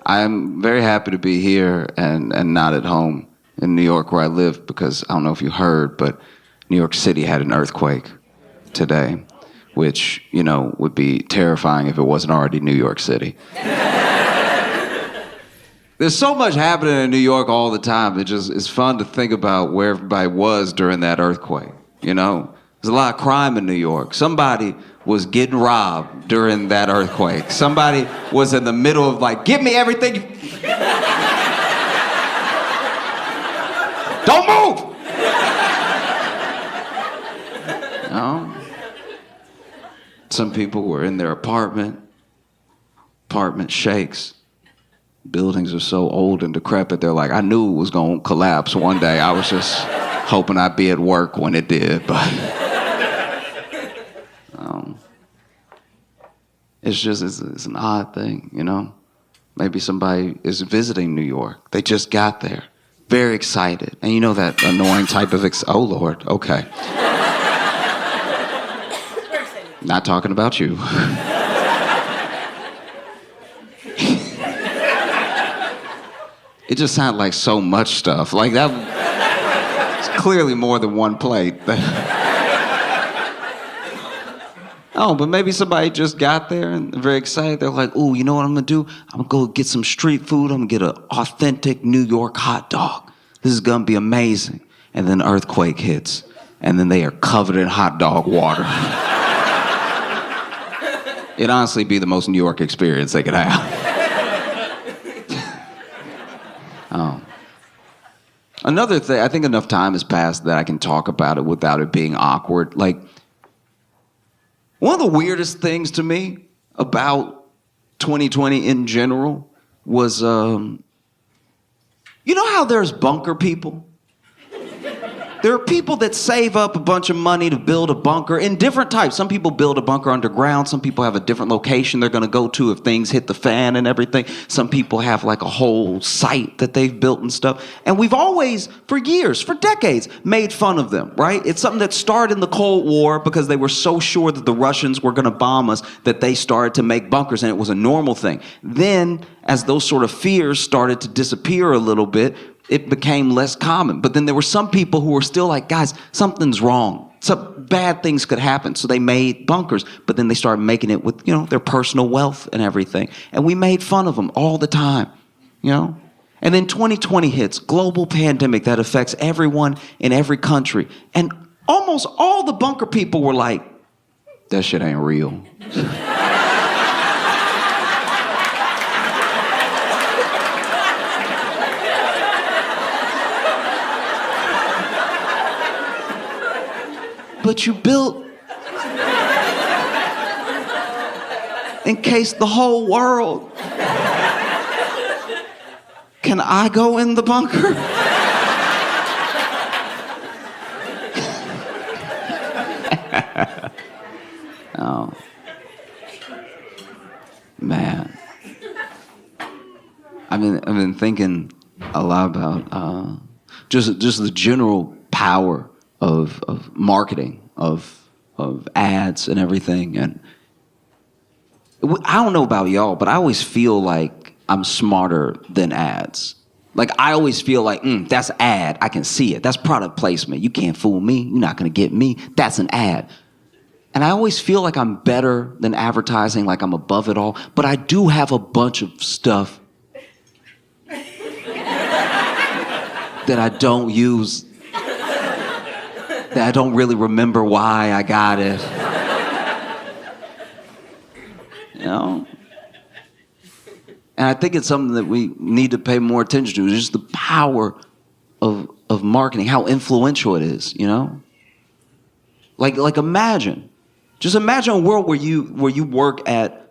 I'm very happy to be here and not at home in New York where I live, because I don't know if you heard, but New York City had an earthquake today, which, you know, would be terrifying if it wasn't already New York City. There's so much happening in New York all the time. It's fun to think about where everybody was during that earthquake, you know? There's a lot of crime in New York. Somebody was getting robbed during that earthquake. Somebody was in the middle of like, give me everything. Don't move! No. Some people were in their apartment. Apartment shakes. Buildings are so old and decrepit, they're like, I knew it was gonna collapse one day. I was just hoping I'd be at work when it did, but it's an odd thing, you know? Maybe somebody is visiting New York. They just got there, very excited. And you know that annoying type of, oh Lord, okay. Not talking about you. It just sounded like so much stuff. Like that, it's clearly more than one plate. Oh, but maybe somebody just got there and they're very excited. They're like, ooh, you know what I'm gonna do? I'm gonna go get some street food. I'm gonna get an authentic New York hot dog. This is gonna be amazing. And then earthquake hits. And then they are covered in hot dog water. It'd honestly be the most New York experience they could have. Another thing, I think enough time has passed that I can talk about it without it being awkward. Like, one of the weirdest things to me about 2020 in general was, you know how there's bunker people? There are people that save up a bunch of money to build a bunker in different types. Some people build a bunker underground. Some people have a different location they're gonna go to if things hit the fan and everything. Some people have like a whole site that they've built and stuff. And we've always, for years, for decades, made fun of them, right? It's something that started in the Cold War because they were so sure that the Russians were gonna bomb us that they started to make bunkers, and it was a normal thing. Then, as those sort of fears started to disappear a little bit, it became less common. But then there were some people who were still like, guys, something's wrong. Some bad things could happen. So they made bunkers, but then they started making it with, you know, their personal wealth and everything. And we made fun of them all the time, you know? And then 2020 hits, global pandemic that affects everyone in every country. And almost all the bunker people were like, that shit ain't real. But you built in case the whole world. Can I go in the bunker? Oh, man. I've been thinking a lot about just the general power of marketing, of ads and everything. And I don't know about y'all, but I always feel like I'm smarter than ads. Like, I always feel like, that's ad. I can see it. That's product placement. You can't fool me. You're not going to get me. That's an ad. And I always feel like I'm better than advertising, like I'm above it all. But I do have a bunch of stuff that I don't use, that I don't really remember why I got it. You know? And I think it's something that we need to pay more attention to, just the power of marketing, how influential it is, you know? Like imagine a world where you work at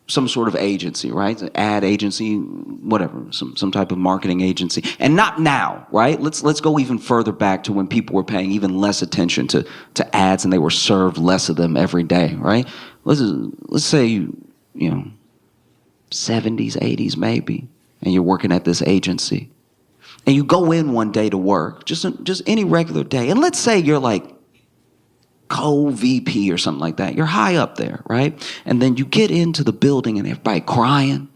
some sort of agency, right? An ad agency, whatever, some type of marketing agency. And not now, right? Let's go even further back to when people were paying even less attention to ads and they were served less of them every day, right? Let's say, you know, 70s, 80s maybe, and you're working at this agency. And you go in one day to work, just any regular day. And let's say you're like co-VP or something like that. You're high up there, right? And then you get into the building and everybody crying.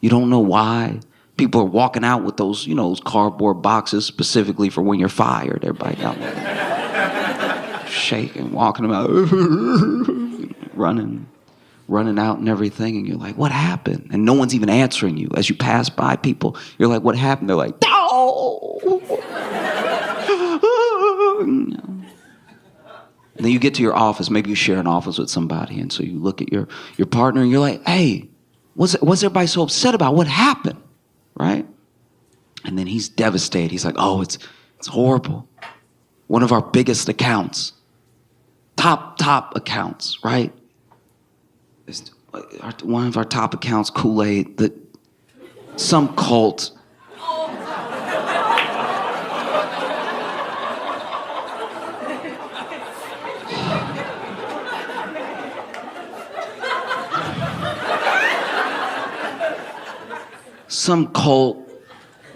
You don't know why. People are walking out with those, those cardboard boxes specifically for when you're fired. Everybody got one. Shaking, walking about, running out and everything. And you're like, what happened? And no one's even answering you. As you pass by people, you're like, what happened? They're like, no. And then you get to your office. Maybe you share an office with somebody. And so you look at your partner and you're like, hey, what's everybody so upset about? What happened? Right? And then he's devastated. He's like, oh, it's horrible. One of our biggest accounts, top accounts, right? One of our top accounts, Kool-Aid, that some cult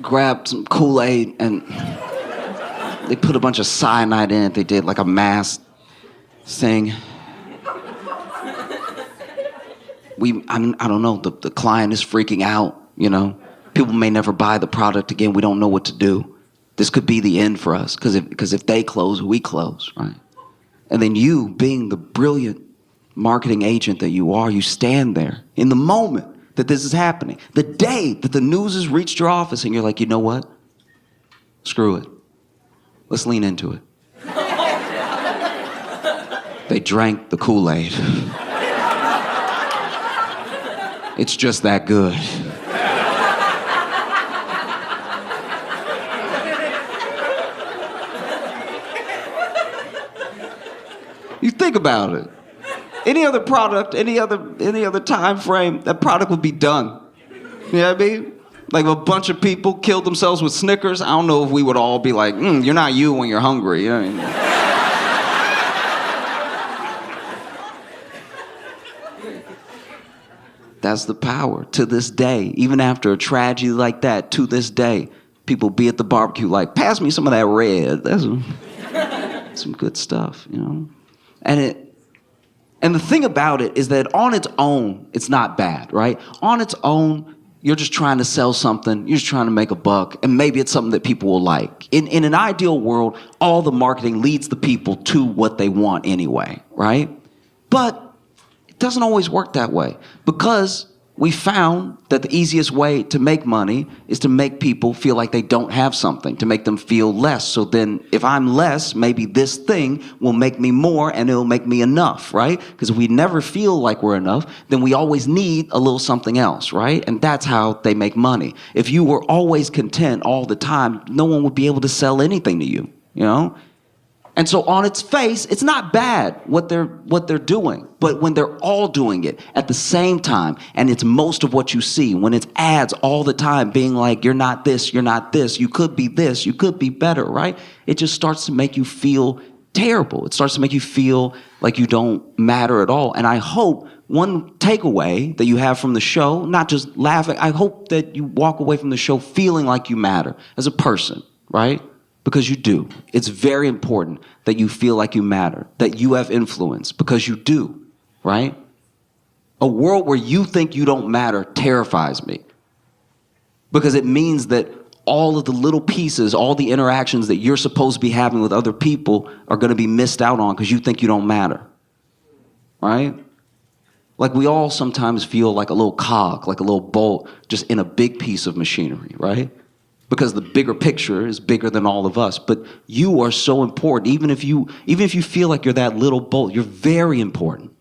grabbed some Kool-Aid and they put a bunch of cyanide in it. They did like a mass thing. I don't know, the client is freaking out, People may never buy the product again. We don't know what to do. This could be the end for us, because if they close, we close, right? And then you, being the brilliant marketing agent that you are, you stand there in the moment that this is happening. The day that the news has reached your office and you're like, you know what? Screw it. Let's lean into it. They drank the Kool-Aid. It's just that good. You think about it. Any other product, any other time frame, that product would be done. You know what I mean? Like if a bunch of people killed themselves with Snickers, I don't know if we would all be like, you're not you when you're hungry. You know what I mean? That's the power. To this day, even after a tragedy like that, to this day, people be at the barbecue like, pass me some of that red. That's some good stuff, And the thing about it is that on its own, it's not bad, right? On its own, you're just trying to sell something. You're just trying to make a buck. And maybe it's something that people will like. In an ideal world, all the marketing leads the people to what they want anyway, right? But it doesn't always work that way, because we found that the easiest way to make money is to make people feel like they don't have something, to make them feel less. So then if I'm less, maybe this thing will make me more and it'll make me enough, right? Because if we never feel like we're enough, then we always need a little something else, right? And that's how they make money. If you were always content all the time, no one would be able to sell anything to you, And so on its face, it's not bad what they're doing. But when they're all doing it at the same time, and it's most of what you see, when it's ads all the time being like, you're not this, you could be this, you could be better, right? It just starts to make you feel terrible. It starts to make you feel like you don't matter at all. And I hope one takeaway that you have from the show, not just laughing, I hope that you walk away from the show feeling like you matter as a person, right? Because you do. It's very important that you feel like you matter, that you have influence, because you do, right? A world where you think you don't matter terrifies me, because it means that all of the little pieces, all the interactions that you're supposed to be having with other people are going to be missed out on because you think you don't matter, right? Like we all sometimes feel like a little cog, like a little bolt, just in a big piece of machinery, right? Because the bigger picture is bigger than all of us. But you are so important. Even if you feel like you're that little bolt, you're very important.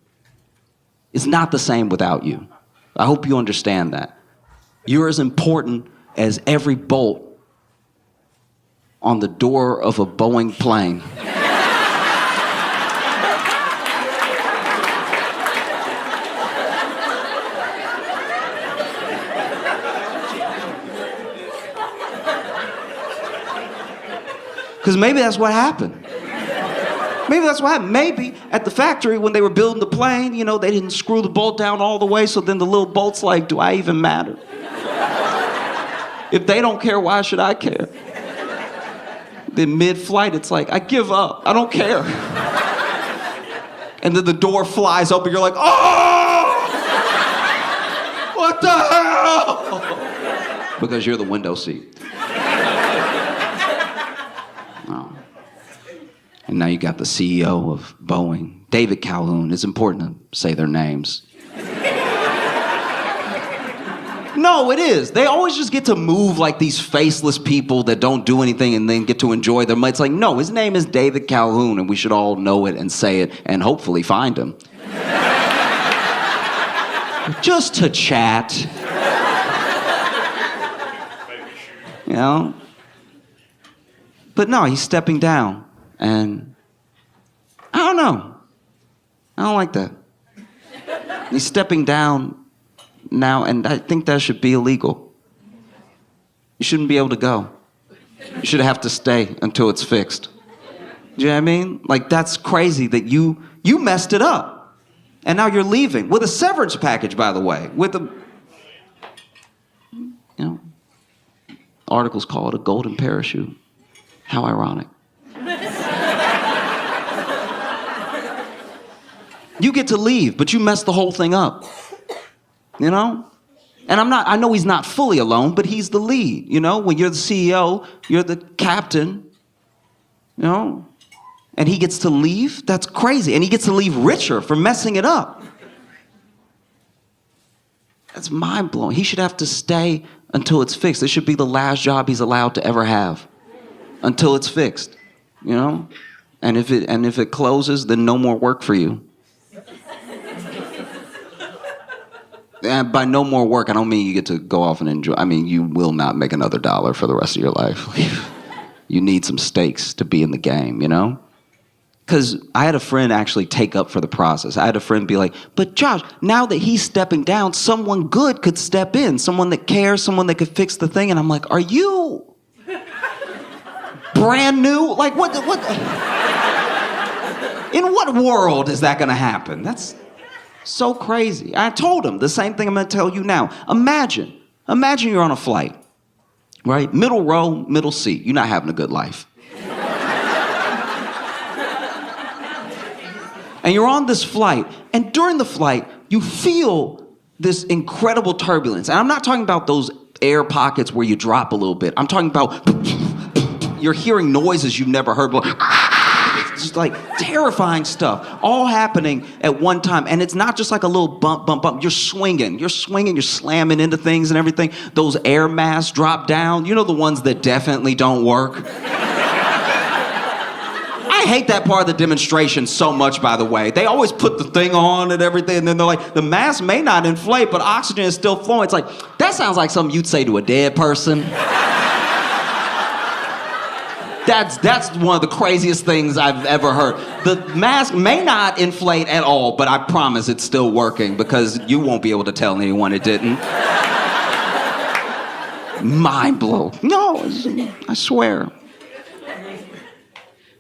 It's not the same without you. I hope you understand that. You're as important as every bolt on the door of a Boeing plane. Because maybe that's what happened. Maybe that's what happened. Maybe at the factory when they were building the plane, they didn't screw the bolt down all the way, so then the little bolt's like, do I even matter? If they don't care, why should I care? Then mid-flight, it's like, I give up. I don't care. And then the door flies open, you're like, oh! What the hell? Because you're the window seat. Oh. And now you got the CEO of Boeing, David Calhoun. It's important to say their names. No, it is. They always just get to move like these faceless people that don't do anything and then get to enjoy them. It's like, no, his name is David Calhoun, and we should all know it and say it and hopefully find him. Just to chat. You know? But no, he's stepping down, and I don't know. I don't like that. He's stepping down now, and I think that should be illegal. You shouldn't be able to go. You should have to stay until it's fixed. Do you know what I mean? Like, that's crazy that you messed it up. And now you're leaving with a severance package, by the way. With a, articles call it a golden parachute. How ironic. You get to leave, but you messed the whole thing up. You know? And I know he's not fully alone, but he's the lead. You know, when you're the CEO, you're the captain. You know? And he gets to leave? That's crazy. And he gets to leave richer for messing it up. That's mind-blowing. He should have to stay until it's fixed. This should be the last job he's allowed to ever have. Until it's fixed. You know? And if it closes, then no more work for you. And by no more work, I don't mean you get to go off and enjoy. I mean, you will not make another dollar for the rest of your life. You need some stakes to be in the game, you know? Because I had a friend actually take up for the process. I had a friend be like, but Josh, now that he's stepping down, someone good could step in. Someone that cares, someone that could fix the thing. And I'm like, are you brand new? Like, what? In what world is that going to happen? That's so crazy. I told him the same thing I'm going to tell you now. Imagine you're on a flight, right? Middle row, middle seat. You're not having a good life. And you're on this flight, and during the flight, you feel this incredible turbulence. And I'm not talking about those air pockets where you drop a little bit. I'm talking about you're hearing noises you've never heard before. Just like terrifying stuff, all happening at one time. And it's not just like a little bump, bump, bump. You're swinging, you're slamming into things and everything. Those air masks drop down. You know, the ones that definitely don't work. I hate that part of the demonstration so much, by the way. They always put the thing on and everything, and then they're like, the mask may not inflate, but oxygen is still flowing. It's like, that sounds like something you'd say to a dead person. That's one of the craziest things I've ever heard. The mask may not inflate at all, but I promise it's still working because you won't be able to tell anyone it didn't. Mind blow. No, I swear.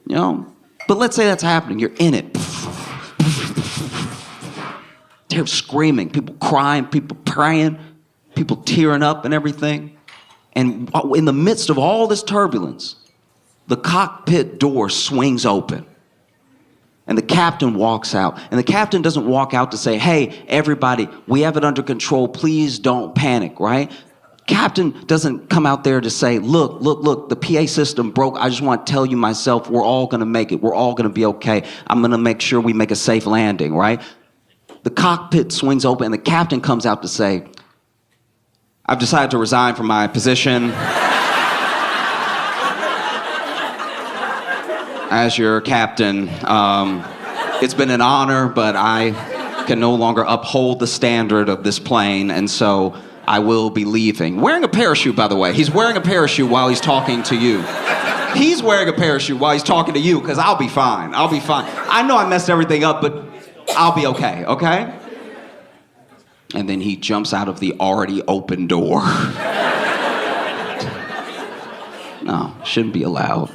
You know? But let's say that's happening. You're in it. They're screaming, people crying, people praying, people tearing up and everything. And in the midst of all this turbulence, the cockpit door swings open. And the captain walks out. And the captain doesn't walk out to say, hey, everybody, we have it under control. Please don't panic, right? Captain doesn't come out there to say, look, the PA system broke. I just want to tell you myself, we're all going to make it. We're all going to be okay. I'm going to make sure we make a safe landing, right? The cockpit swings open and the captain comes out to say, I've decided to resign from my position as your captain. It's been an honor, but I can no longer uphold the standard of this plane, and so I will be leaving. Wearing a parachute, by the way. He's wearing a parachute while he's talking to you. He's wearing a parachute while he's talking to you, because I'll be fine. I'll be fine. I know I messed everything up, but I'll be okay, okay? And then he jumps out of the already open door. No, shouldn't be allowed.